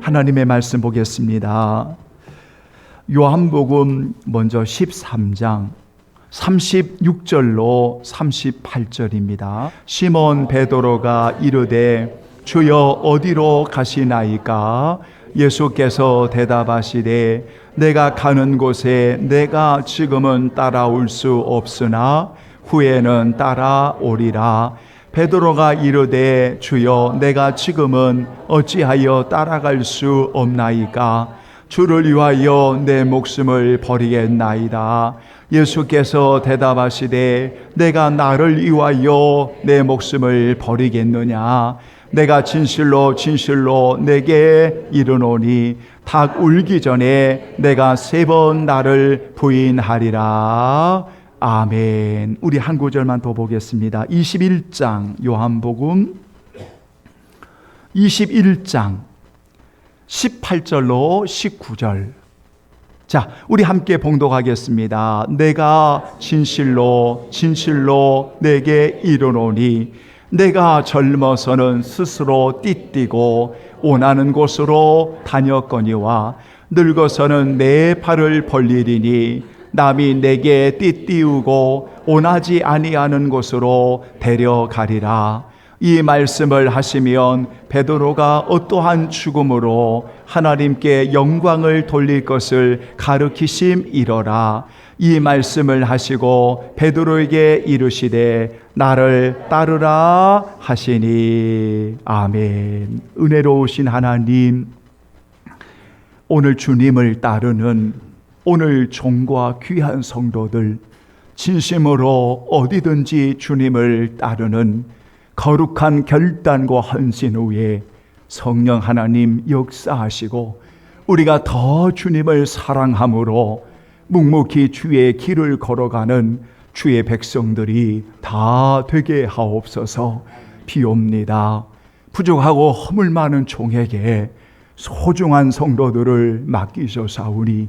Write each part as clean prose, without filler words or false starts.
하나님의 말씀 보겠습니다. 요한복음 먼저 13장 36절로 38절입니다. 시몬 베드로가 이르되 주여 어디로 가시나이까? 예수께서 대답하시되 내가 가는 곳에 내가 지금은 따라올 수 없으나 후에는 따라오리라. 베드로가 이르되 주여 내가 지금은 어찌하여 따라갈 수 없나이까? 주를 위하여 내 목숨을 버리겠나이다. 예수께서 대답하시되 내가 나를 위하여 내 목숨을 버리겠느냐? 내가 진실로 진실로 내게 이르노니 닭 울기 전에 내가 3번 나를 부인하리라. 아멘. 우리 한 구절만 더 보겠습니다. 21장 요한복음 21장 18절로 19절. 자, 우리 함께 봉독하겠습니다. 내가 진실로 진실로 내게 이르노니 내가 젊어서는 스스로 띠띠고 원하는 곳으로 다녔거니와 늙어서는 내 발을 벌리리니 남이 내게 띠띠우고 원하지 아니하는 곳으로 데려가리라. 이 말씀을 하시면 베드로가 어떠한 죽음으로 하나님께 영광을 돌릴 것을 가르치심이러라. 이 말씀을 하시고 베드로에게 이르시되 나를 따르라 하시니. 아멘. 은혜로우신 하나님, 오늘 주님을 따르는 오늘 종과 귀한 성도들, 진심으로 어디든지 주님을 따르는 거룩한 결단과 헌신 후에 성령 하나님 역사하시고 우리가 더 주님을 사랑함으로 묵묵히 주의 길을 걸어가는 주의 백성들이 다 되게 하옵소서. 비옵니다. 부족하고 허물 많은 종에게 소중한 성도들을 맡기소사오니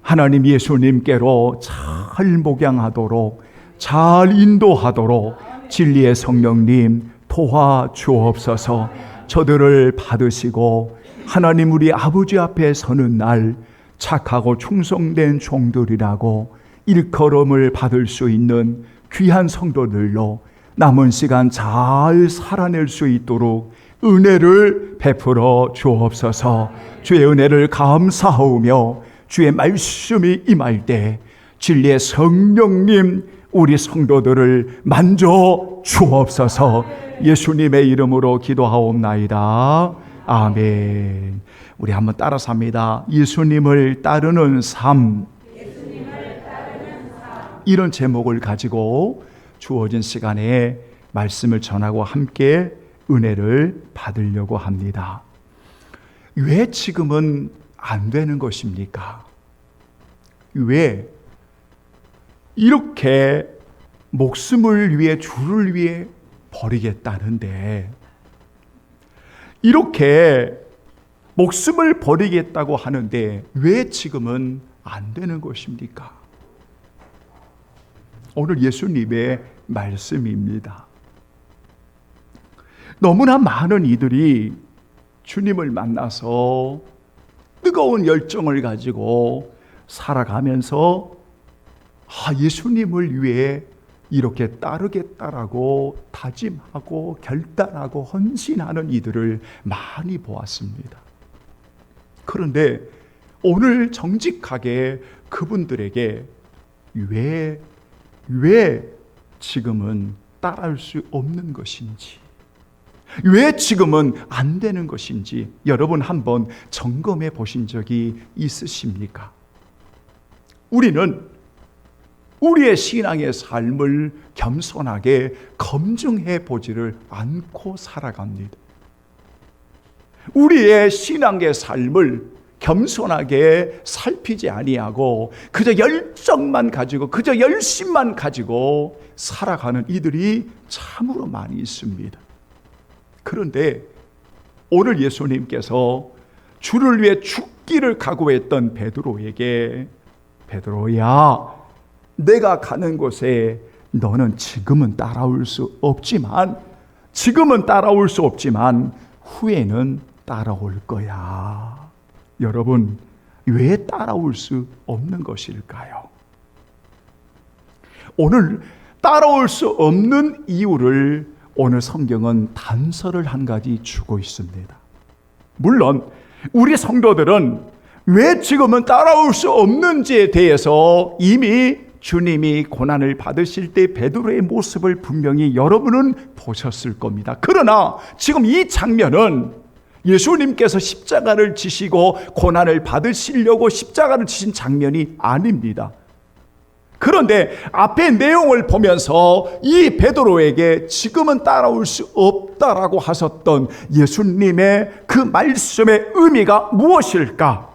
하나님 예수님께로 잘 목양하도록 잘 인도하도록 진리의 성령님 도와주옵소서. 저들을 받으시고 하나님 우리 아버지 앞에 서는 날 착하고 충성된 종들이라고 일컬음을 받을 수 있는 귀한 성도들로 남은 시간 잘 살아낼 수 있도록 은혜를 베풀어 주옵소서. 주의 은혜를 감사하오며 주의 말씀이 임할 때 진리의 성령님 우리 성도들을 만져 주옵소서. 예수님의 이름으로 기도하옵나이다. 아멘. 우리 한번 따라서 합니다. 예수님을 따르는 삶. 이런 제목을 가지고 주어진 시간에 말씀을 전하고 함께 은혜를 받으려고 합니다. 왜 지금은 안 되는 것입니까? 왜 이렇게 목숨을 위해 주를 위해 버리겠다는데 이렇게 목숨을 버리겠다고 하는데 왜 지금은 안 되는 것입니까? 오늘 예수님의 말씀입니다. 너무나 많은 이들이 주님을 만나서 뜨거운 열정을 가지고 살아가면서 예수님을 위해 이렇게 따르겠다라고 다짐하고 결단하고 헌신하는 이들을 많이 보았습니다. 그런데 오늘 정직하게 그분들에게 왜 지금은 따라올 수 없는 것인지, 왜 지금은 안 되는 것인지 여러분 한번 점검해 보신 적이 있으십니까? 우리는 우리의 신앙의 삶을 겸손하게 검증해 보지를 않고 살아갑니다. 우리의 신앙의 삶을 겸손하게 살피지 아니하고 그저 열정만 가지고 그저 열심만 가지고 살아가는 이들이 참으로 많이 있습니다. 그런데 오늘 예수님께서 주를 위해 죽기를 각오했던 베드로에게 베드로야, 내가 가는 곳에 너는 지금은 따라올 수 없지만 후에는 따라올 거야. 여러분, 왜 따라올 수 없는 것일까요? 오늘 따라올 수 없는 이유를 오늘 성경은 단서를 한 가지 주고 있습니다. 물론 우리 성도들은 왜 지금은 따라올 수 없는지에 대해서 이미 주님이 고난을 받으실 때 베드로의 모습을 분명히 여러분은 보셨을 겁니다. 그러나 지금 이 장면은 예수님께서 십자가를 지시고 고난을 받으시려고 십자가를 지신 장면이 아닙니다. 그런데 앞의 내용을 보면서 이 베드로에게 지금은 따라올 수 없다라고 하셨던 예수님의 그 말씀의 의미가 무엇일까?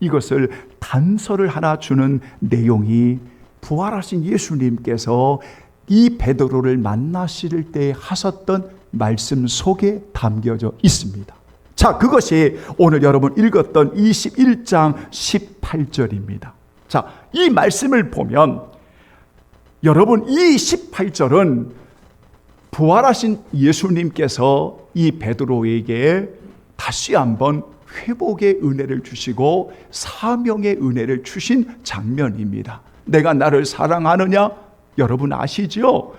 이것을 단서를 하나 주는 내용이 부활하신 예수님께서 이 베드로를 만나실 때 하셨던 말씀 속에 담겨져 있습니다. 자, 그것이 오늘 여러분 읽었던 21장 18절입니다. 자, 이 말씀을 보면 여러분 이 18절은 부활하신 예수님께서 이 베드로에게 다시 한번 회복의 은혜를 주시고 사명의 은혜를 주신 장면입니다. 내가 나를 사랑하느냐? 여러분 아시죠?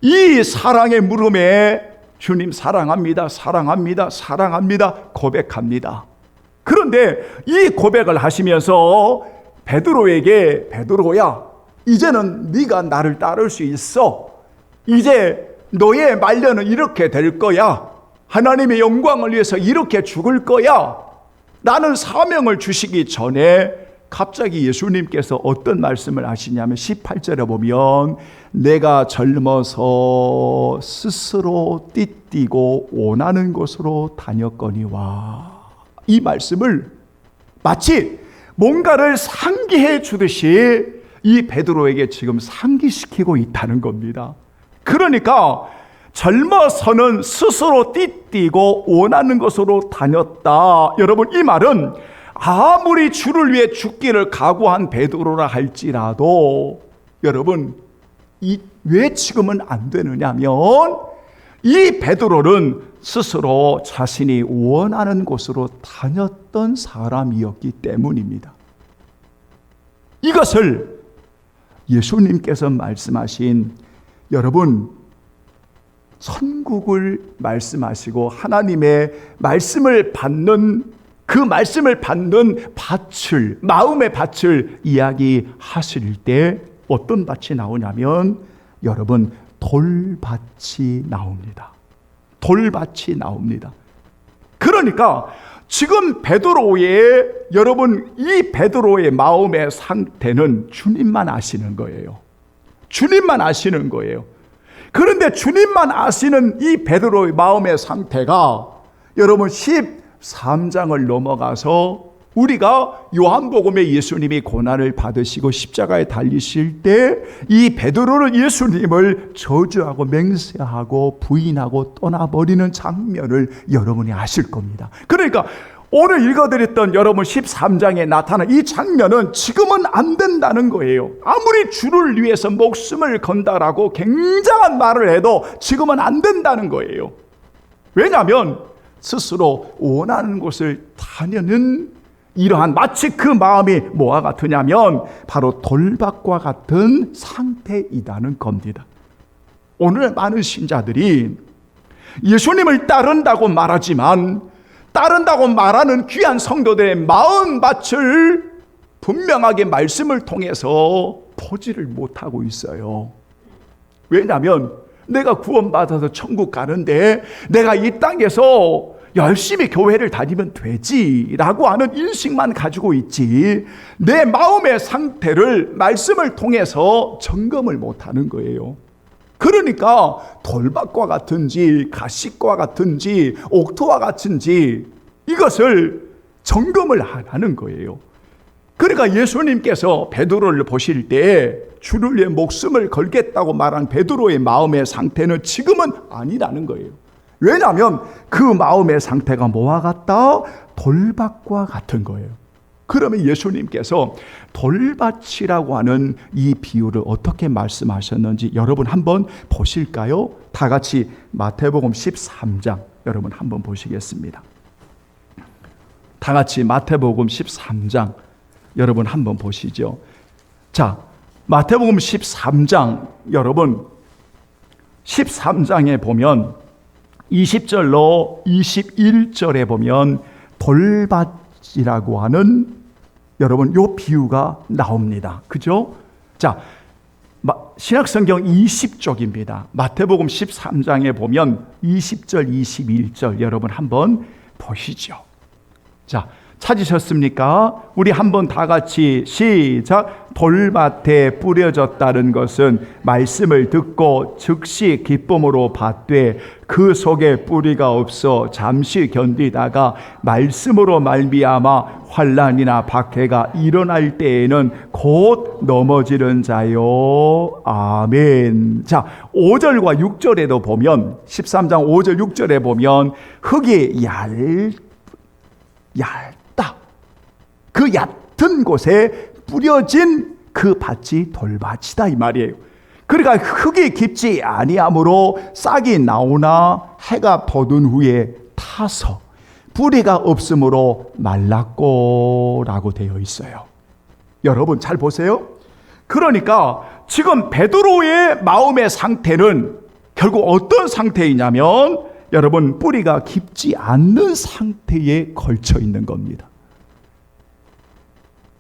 이 사랑의 물음에 주님 사랑합니다, 사랑합니다, 사랑합니다 고백합니다. 그런데 이 고백을 하시면서 베드로에게 베드로야, 이제는 네가 나를 따를 수 있어. 이제 너의 말년은 이렇게 될 거야. 하나님의 영광을 위해서 이렇게 죽을 거야. 나는 사명을 주시기 전에 갑자기 예수님께서 어떤 말씀을 하시냐면 18절에 보면 내가 젊어서 스스로 띠띠고 원하는 곳으로 다녔거니와, 이 말씀을 마치 뭔가를 상기해 주듯이 이 베드로에게 지금 상기시키고 있다는 겁니다. 그러니까 젊어서는 스스로 띠띠고 원하는 곳으로 다녔다. 여러분, 이 말은 아무리 주를 위해 죽기를 각오한 베드로라 할지라도 여러분, 왜 지금은 안 되느냐면 이 베드로는 스스로 자신이 원하는 곳으로 다녔던 사람이었기 때문입니다. 이것을 예수님께서 말씀하신, 여러분, 천국을 말씀하시고 하나님의 말씀을 받는 그 말씀을 받는 밭을, 마음의 밭을 이야기하실 때 어떤 밭이 나오냐면 여러분, 돌밭이 나옵니다. 돌밭이 나옵니다. 그러니까 지금 베드로의, 여러분, 이 베드로의 마음의 상태는 주님만 아시는 거예요. 주님만 아시는 거예요. 그런데 주님만 아시는 이 베드로의 마음의 상태가 여러분 13장을 넘어가서 우리가 요한복음에 예수님이 고난을 받으시고 십자가에 달리실 때 이 베드로는 예수님을 저주하고 맹세하고 부인하고 떠나버리는 장면을 여러분이 아실 겁니다. 그러니까 오늘 읽어드렸던 여러분 13장에 나타난 이 장면은 지금은 안 된다는 거예요. 아무리 주를 위해서 목숨을 건다라고 굉장한 말을 해도 지금은 안 된다는 거예요. 왜냐하면 스스로 원하는 곳을 다니는 이러한, 마치 그 마음이 뭐와 같으냐면 바로 돌밭과 같은 상태이다는 겁니다. 오늘 많은 신자들이 예수님을 따른다고 말하지만 따른다고 말하는 귀한 성도들의 마음밭을 분명하게 말씀을 통해서 보지를 못하고 있어요. 왜냐하면 내가 구원받아서 천국 가는데 내가 이 땅에서 열심히 교회를 다니면 되지라고 하는 인식만 가지고 있지, 내 마음의 상태를 말씀을 통해서 점검을 못하는 거예요. 그러니까 돌밭과 같은지 가시과 같은지 옥토와 같은지 이것을 점검을 안 하는 거예요. 그러니까 예수님께서 베드로를 보실 때 주를 위해 목숨을 걸겠다고 말한 베드로의 마음의 상태는 지금은 아니라는 거예요. 왜냐하면 그 마음의 상태가 뭐와 같다? 돌밭과 같은 거예요. 그러면 예수님께서 돌밭이라고 하는 이 비유를 어떻게 말씀하셨는지 여러분 한번 보실까요? 다 같이 마태복음 13장 여러분 한번 보시겠습니다. 다 같이 마태복음 13장 여러분 한번 보시죠. 자, 마태복음 13장 여러분 13장에 보면 20절로 21절에 보면 돌밭이라고 하는 여러분 요 비유가 나옵니다. 그죠? 자, 신약성경 20쪽입니다. 마태복음 13장에 보면 20절, 21절 여러분 한번 보시죠. 자, 찾으셨습니까? 우리 한번 다 같이 시작. 돌밭에 뿌려졌다는 것은 말씀을 듣고 즉시 기쁨으로 받되 그 속에 뿌리가 없어 잠시 견디다가 말씀으로 말미암아 환난이나 박해가 일어날 때에는 곧 넘어지는 자요. 아멘. 자, 5절과 6절에도 보면 13장 5절 6절에 보면 흙이 얇다. 그 얕은 곳에 뿌려진 그 밭이 돌밭이다 이 말이에요. 그러니까 흙이 깊지 아니하므로 싹이 나오나 해가 돋은 후에 타서 뿌리가 없으므로 말랐고 라고 되어 있어요. 여러분 잘 보세요. 그러니까 지금 베드로의 마음의 상태는 결국 어떤 상태이냐면 여러분 뿌리가 깊지 않는 상태에 걸쳐 있는 겁니다.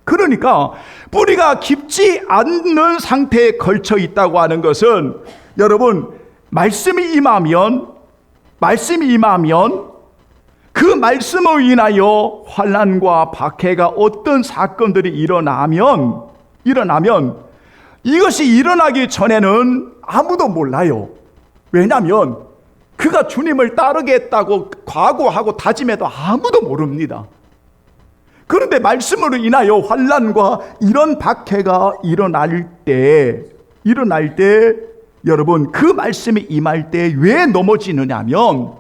그러니까 뿌리가 깊지 않는 상태에 걸쳐 있다고 하는 것은 여러분 말씀이 임하면 그 말씀으로 인하여 환난과 박해가 어떤 사건들이 일어나면 이것이 일어나기 전에는 아무도 몰라요. 왜냐하면 그가 주님을 따르겠다고 각오하고 다짐해도 아무도 모릅니다. 그런데 말씀으로 인하여 환난과 이런 박해가 일어날 때 여러분 그 말씀이 임할 때 왜 넘어지느냐면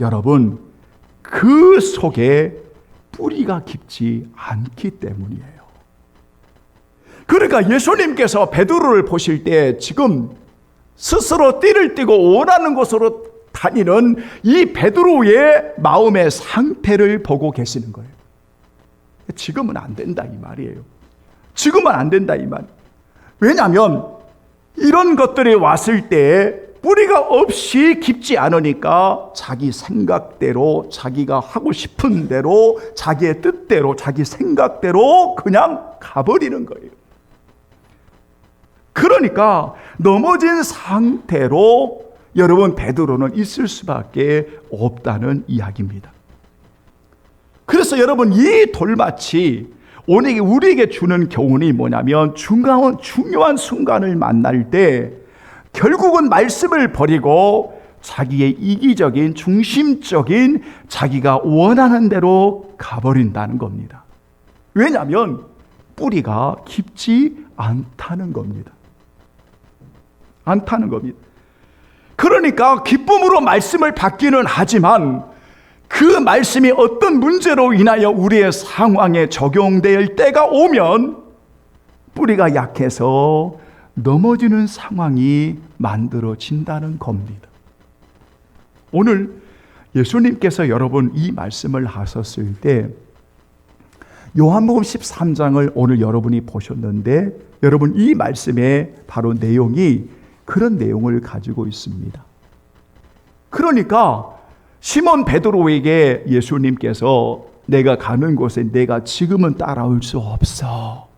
여러분 그 속에 뿌리가 깊지 않기 때문이에요. 그러니까 예수님께서 베드로를 보실 때 지금 스스로 띠를 띠고 원하는 곳으로 다니는 이 베드로의 마음의 상태를 보고 계시는 거예요. 지금은 안 된다 이 말이에요. 지금은 안 된다 이 말. 왜냐하면 이런 것들이 왔을 때 뿌리가 없이 깊지 않으니까 자기 생각대로 자기가 하고 싶은 대로 자기의 뜻대로 자기 생각대로 그냥 가버리는 거예요. 그러니까 넘어진 상태로 여러분 베드로는 있을 수밖에 없다는 이야기입니다. 그래서 여러분 이 돌밭이 오늘 우리에게 주는 교훈이 뭐냐면 중요한 순간을 만날 때 결국은 말씀을 버리고 자기의 이기적인 중심적인 자기가 원하는 대로 가버린다는 겁니다. 왜냐하면 뿌리가 깊지 않다는 겁니다. 그러니까 기쁨으로 말씀을 받기는 하지만 그 말씀이 어떤 문제로 인하여 우리의 상황에 적용될 때가 오면 뿌리가 약해서 넘어지는 상황이 만들어진다는 겁니다. 오늘 예수님께서 여러분 이 말씀을 하셨을 때 요한복음 13장을 오늘 여러분이 보셨는데 여러분 이 말씀의 바로 내용이 그런 내용을 가지고 있습니다. 그러니까 시몬 베드로에게 예수님께서 내가 가는 곳에 내가 지금은 따라올 수 없어.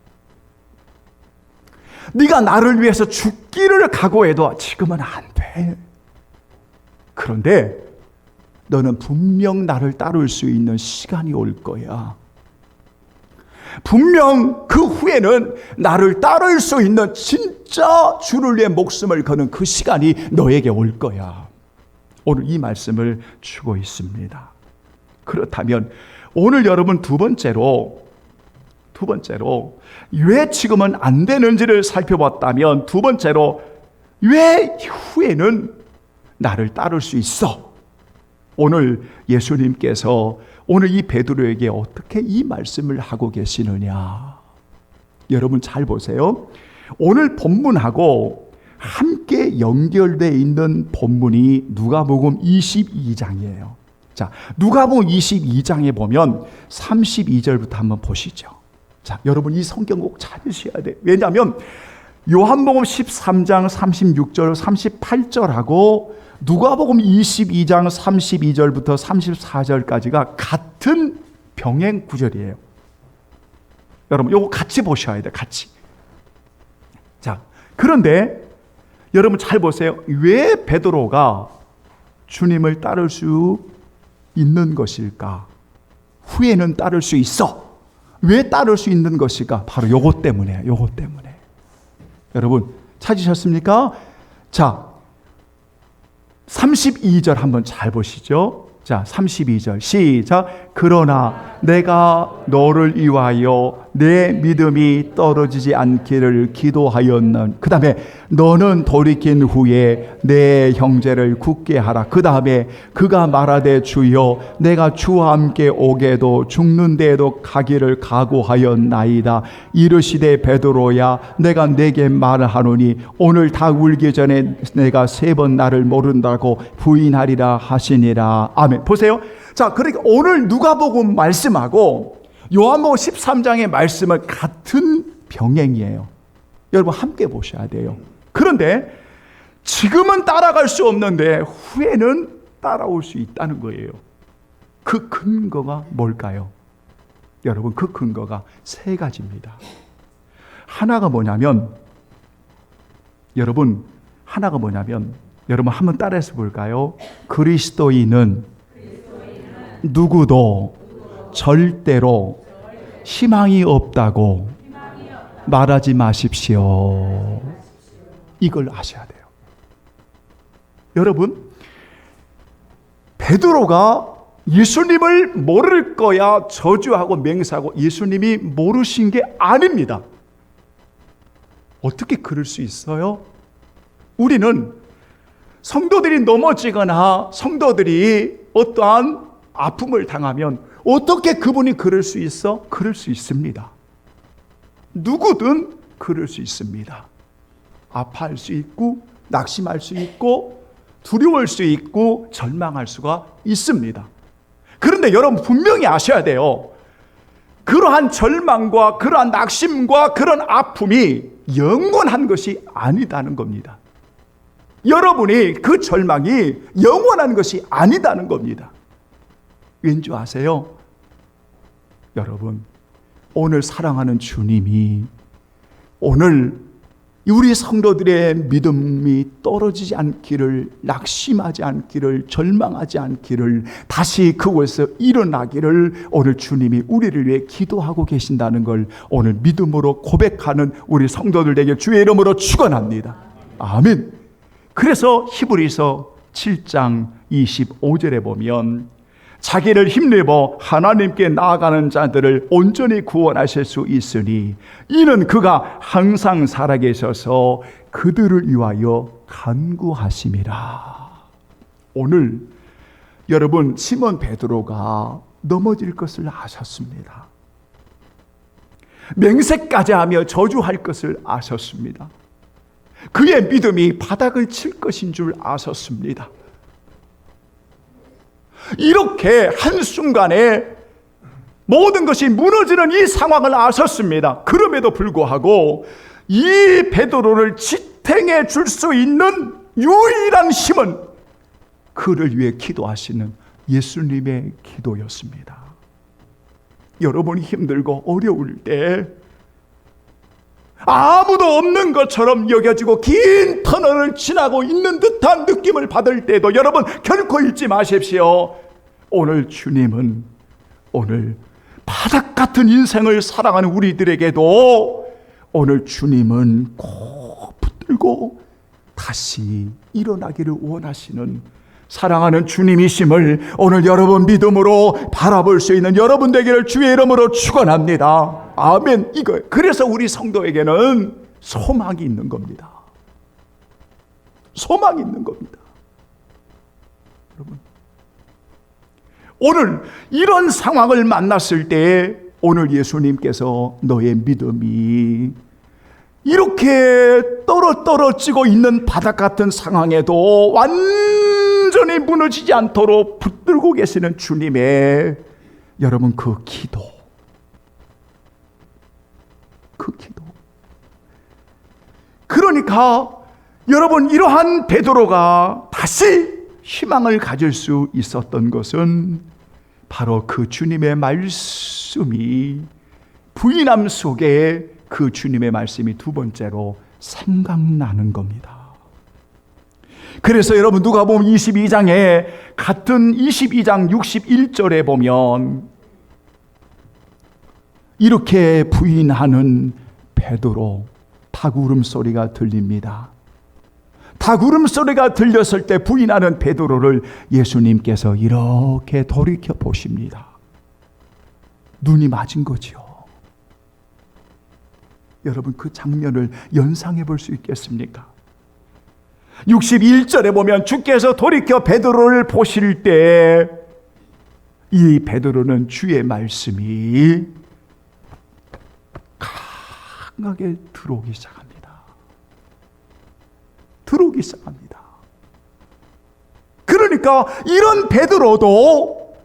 네가 나를 위해서 죽기를 각오해도 지금은 안 돼. 그런데 너는 분명 나를 따를 수 있는 시간이 올 거야. 분명 그 후에는 나를 따를 수 있는 진짜 주를 위해 목숨을 거는 그 시간이 너에게 올 거야. 오늘 이 말씀을 주고 있습니다. 그렇다면 오늘 여러분 두 번째로 왜 지금은 안 되는지를 살펴봤다면 두 번째로 왜 후에는 나를 따를 수 있어? 오늘 예수님께서 오늘 이 베드로에게 어떻게 이 말씀을 하고 계시느냐? 여러분 잘 보세요. 오늘 본문하고 함께 연결되어 있는 본문이 누가복음 22장이에요. 자, 누가복음 22장에 보면 32절부터 한번 보시죠. 자, 여러분 이 성경 꼭 찾으셔야 돼요. 왜냐하면 요한복음 13장 36절, 38절하고 누가복음 22장 32절부터 34절까지가 같은 병행 구절이에요. 여러분 요거 같이 보셔야 돼요. 같이. 자, 그런데 여러분 잘 보세요. 왜 베드로가 주님을 따를 수 있는 것일까? 후에는 따를 수 있어. 왜 따를 수 있는 것일까? 바로 요것 때문에. 여러분 찾으셨습니까? 자, 32절 한번 잘 보시죠. 자, 32절 시작. 그러나 내가 너를 위하여 내 믿음이 떨어지지 않기를 기도하였는. 그 다음에 너는 돌이킨 후에 내 형제를 굳게 하라. 그 다음에 그가 말하되 주여 내가 주와 함께 오게도 죽는 데에도 가기를 각오하였나이다. 이르시되 베드로야 내가 내게 말하노니 오늘 다 울기 전에 내가 3번 나를 모른다고 부인하리라 하시니라. 아멘. 보세요. 자, 그러니까 오늘 누가복음 말씀하고 요한복음 13장의 말씀은 같은 병행이에요. 여러분 함께 보셔야 돼요. 그런데 지금은 따라갈 수 없는데 후에는 따라올 수 있다는 거예요. 그 근거가 뭘까요? 여러분 그 근거가 3가지입니다. 하나가 뭐냐면 여러분 한번 따라해서 볼까요? 그리스도인은 누구도 절대로 희망이 없다고 말하지 마십시오. 이걸 아셔야 돼요. 여러분, 베드로가 예수님을 모를 거야 저주하고 맹세하고 예수님이 모르신 게 아닙니다. 어떻게 그럴 수 있어요? 우리는 성도들이 넘어지거나 성도들이 어떠한 아픔을 당하면 어떻게 그분이 그럴 수 있어? 그럴 수 있습니다. 누구든 그럴 수 있습니다. 아파할 수 있고 낙심할 수 있고 두려울 수 있고 절망할 수가 있습니다. 그런데 여러분 분명히 아셔야 돼요. 그러한 절망과 그러한 낙심과 그런 아픔이 영원한 것이 아니다는 겁니다. 여러분이 그 절망이 영원한 것이 아니다는 겁니다. 왠지 아세요? 여러분, 오늘 사랑하는 주님이 오늘 우리 성도들의 믿음이 떨어지지 않기를, 낙심하지 않기를, 절망하지 않기를, 다시 그곳에서 일어나기를 오늘 주님이 우리를 위해 기도하고 계신다는 걸 오늘 믿음으로 고백하는 우리 성도들에게 주의 이름으로 축원합니다. 아멘. 그래서 히브리서 7장 25절에 보면 자기를 힘입어 하나님께 나아가는 자들을 온전히 구원하실 수 있으니 이는 그가 항상 살아계셔서 그들을 위하여 간구하심이라. 오늘 여러분 시몬 베드로가 넘어질 것을 아셨습니다. 맹세까지 하며 저주할 것을 아셨습니다. 그의 믿음이 바닥을 칠 것인 줄 아셨습니다. 이렇게 한순간에 모든 것이 무너지는 이 상황을 아셨습니다. 그럼에도 불구하고 이 베드로를 지탱해 줄 수 있는 유일한 힘은 그를 위해 기도하시는 예수님의 기도였습니다. 여러분이 힘들고 어려울 때 아무도 없는 것처럼 여겨지고 긴 터널을 지나고 있는 듯한 느낌을 받을 때도 여러분 결코 잊지 마십시오. 오늘 주님은 오늘 바닥 같은 인생을 살아가는 우리들에게도 오늘 주님은 꼭 붙들고 다시 일어나기를 원하시는 사랑하는 주님이심을 오늘 여러분 믿음으로 바라볼 수 있는 여러분 되기를 주의 이름으로 축원합니다. 아멘. 이거 그래서 우리 성도에게는 소망이 있는 겁니다. 소망이 있는 겁니다. 여러분, 오늘 이런 상황을 만났을 때 오늘 예수님께서 너의 믿음이 이렇게 떨어지고 있는 바닥 같은 상황에도 완전히 완전히 무너지지 않도록 붙들고 계시는 주님의 여러분 그 기도. 그러니까 여러분 이러한 베드로가 다시 희망을 가질 수 있었던 것은 바로 그 주님의 말씀이 부인함 속에 그 주님의 말씀이 두 번째로 생각나는 겁니다. 그래서 여러분 누가복음 22장에 같은 22장 61절에 보면 이렇게 부인하는 베드로 닭 울음소리가 들립니다. 닭 울음소리가 들렸을 때 부인하는 베드로를 예수님께서 이렇게 돌이켜 보십니다. 눈이 맞은 거지요. 여러분 그 장면을 연상해 볼 수 있겠습니까? 61절에 보면 주께서 돌이켜 베드로를 보실 때 이 베드로는 주의 말씀이 강하게 들어오기 시작합니다. 그러니까 이런 베드로도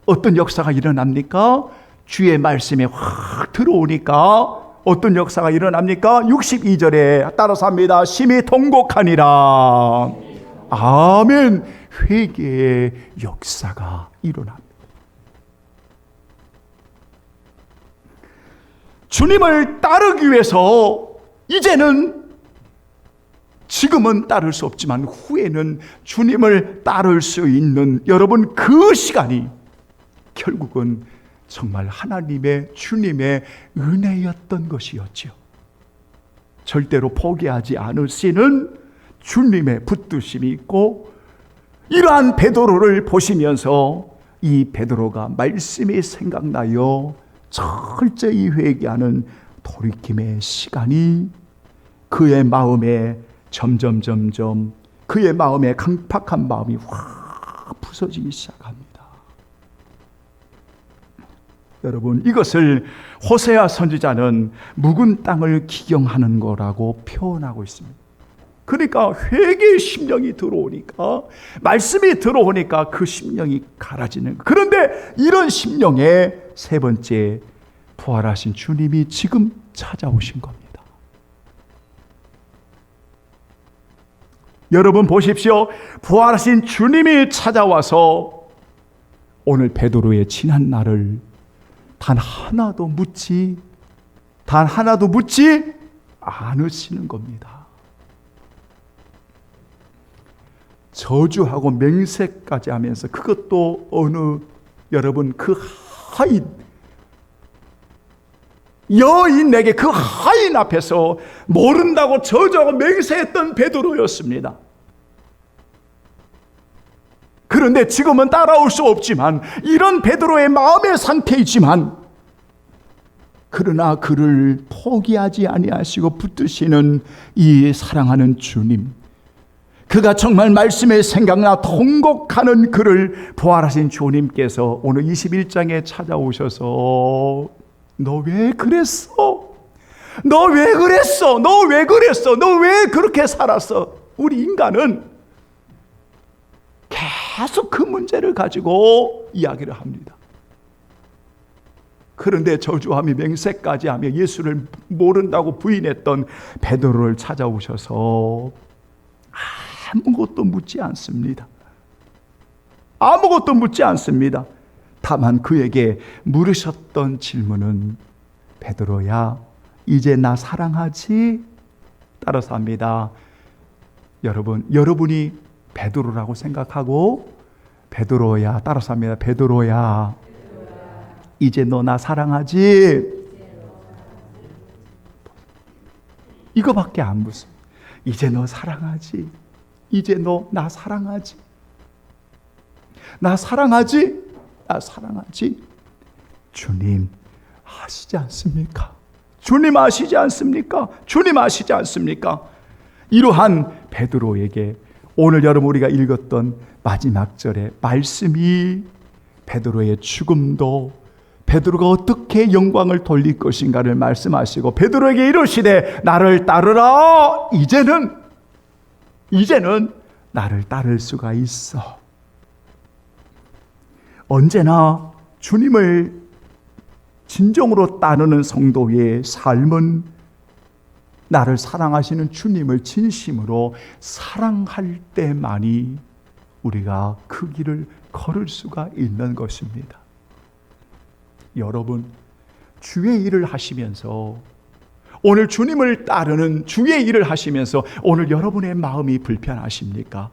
어떤 역사가 일어납니까? 주의 말씀이 확 들어오니까 어떤 역사가 일어납니까? 62절에 따라서 합니다. 심히 통곡하니라. 아멘. 회개의 역사가 일어납니다. 주님을 따르기 위해서 지금은 따를 수 없지만 후에는 주님을 따를 수 있는 여러분 그 시간이 결국은 정말 하나님의 주님의 은혜였던 것이었죠. 절대로 포기하지 않으시는 주님의 붙드심이 있고 이러한 베드로를 보시면서 이 베드로가 말씀이 생각나요 철저히 회개하는 돌이킴의 시간이 그의 마음에 점점 그의 마음에 강팍한 마음이 확 부서지기 시작합니다. 여러분 이것을 호세아 선지자는 묵은 땅을 기경하는 거라고 표현하고 있습니다. 그러니까 회개의 심령이 들어오니까 말씀이 들어오니까 그 심령이 갈아지는 거예요. 그런데 이런 심령의 세 번째 부활하신 주님이 지금 찾아오신 겁니다. 여러분 보십시오. 부활하신 주님이 찾아와서 오늘 베드로의 지난 날을 단 하나도 묻지 않으시는 겁니다. 저주하고 맹세까지 하면서 그것도 여러분 그 하인 여인에게 그 하인 앞에서 모른다고 저주하고 맹세했던 베드로였습니다. 그런데 지금은 따라올 수 없지만 이런 베드로의 마음의 상태이지만 그러나 그를 포기하지 아니하시고 붙드시는 이 사랑하는 주님, 그가 정말 말씀에 생각나 통곡하는 그를 부활하신 주님께서 오늘 21장에 찾아오셔서 너 왜 그랬어? 너 왜 그랬어? 너 왜 그랬어? 너 왜 그렇게 살았어? 우리 인간은 계속 그 문제를 가지고 이야기를 합니다. 그런데 저주하며 맹세까지 하며 예수를 모른다고 부인했던 베드로를 찾아오셔서 아무것도 묻지 않습니다. 아무것도 묻지 않습니다. 다만 그에게 물으셨던 질문은 베드로야, 이제 나 사랑하지? 따라서 합니다. 여러분이 베드로라고 생각하고 베드로야, 따라서 합니다. 베드로야, 이제 너 나 사랑하지? 이거밖에 안 묻습니다. 이제 너 사랑하지? 이제 너 나 사랑하지? 나 사랑하지? 나 사랑하지? 주님 아시지 않습니까? 주님 아시지 않습니까? 주님 아시지 않습니까? 이러한 베드로에게 오늘 여러분 우리가 읽었던 마지막 절의 말씀이 베드로의 죽음도 베드로가 어떻게 영광을 돌릴 것인가를 말씀하시고 베드로에게 이르시되 나를 따르라. 이제는 나를 따를 수가 있어. 언제나 주님을 진정으로 따르는 성도의 삶은 나를 사랑하시는 주님을 진심으로 사랑할 때만이 우리가 그 길을 걸을 수가 있는 것입니다. 여러분, 주의 일을 하시면서, 오늘 주님을 따르는 주의 일을 하시면서 오늘 여러분의 마음이 불편하십니까?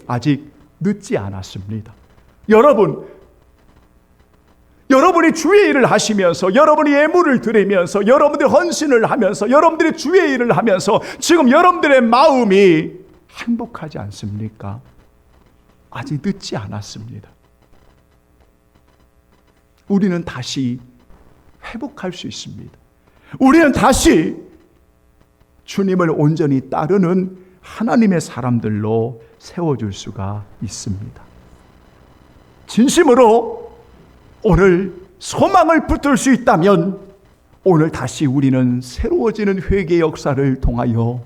아직 늦지 않았습니다. 여러분이 주의 일을 하시면서, 여러분이 예물을 드리면서, 여러분들이 헌신을 하면서, 여러분들이 주의 일을 하면서 지금 여러분들의 마음이 행복하지 않습니까? 아직 늦지 않았습니다. 우리는 다시 회복할 수 있습니다. 우리는 다시 주님을 온전히 따르는 하나님의 사람들로 세워줄 수가 있습니다. 진심으로 오늘 소망을 붙들 수 있다면 오늘 다시 우리는 새로워지는 회개의 역사를 통하여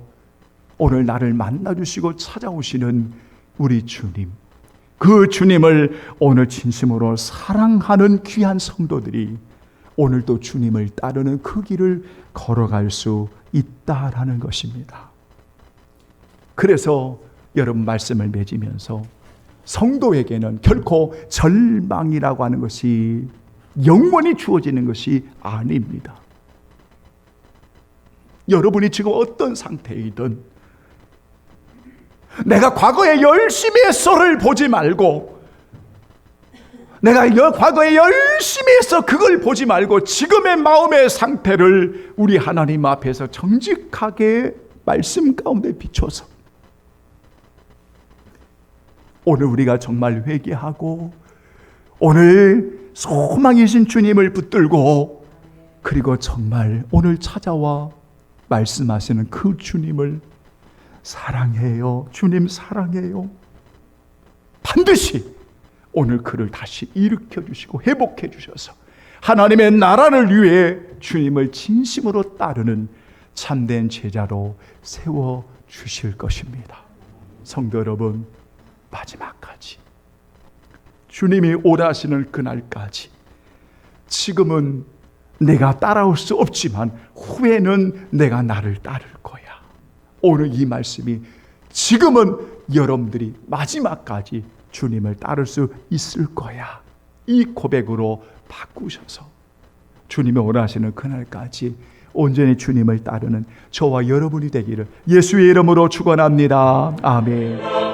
오늘 나를 만나주시고 찾아오시는 우리 주님, 그 주님을 오늘 진심으로 사랑하는 귀한 성도들이 오늘도 주님을 따르는 그 길을 걸어갈 수 있다라는 것입니다. 그래서 여러분 말씀을 맺으면서 성도에게는 결코 절망이라고 하는 것이 영원히 주어지는 것이 아닙니다. 여러분이 지금 어떤 상태이든 내가 과거에 열심히 했어를 보지 말고, 내가 과거에 열심히 해서 그걸 보지 말고 지금의 마음의 상태를 우리 하나님 앞에서 정직하게 말씀 가운데 비춰서 오늘 우리가 정말 회개하고 오늘 소망이신 주님을 붙들고, 그리고 정말 오늘 찾아와 말씀하시는 그 주님을 사랑해요. 주님 사랑해요. 반드시 오늘 그를 다시 일으켜 주시고 회복해 주셔서 하나님의 나라를 위해 주님을 진심으로 따르는 참된 제자로 세워 주실 것입니다. 성도 여러분, 마지막까지 주님이 오라 하시는 그날까지 지금은 내가 따라올 수 없지만 후에는 내가 나를 따를 거야. 오늘 이 말씀이 지금은 여러분들이 마지막까지 주님을 따를 수 있을 거야. 이 고백으로 바꾸셔서 주님이 오라 하시는 그날까지 온전히 주님을 따르는 저와 여러분이 되기를 예수의 이름으로 축원합니다. 아멘.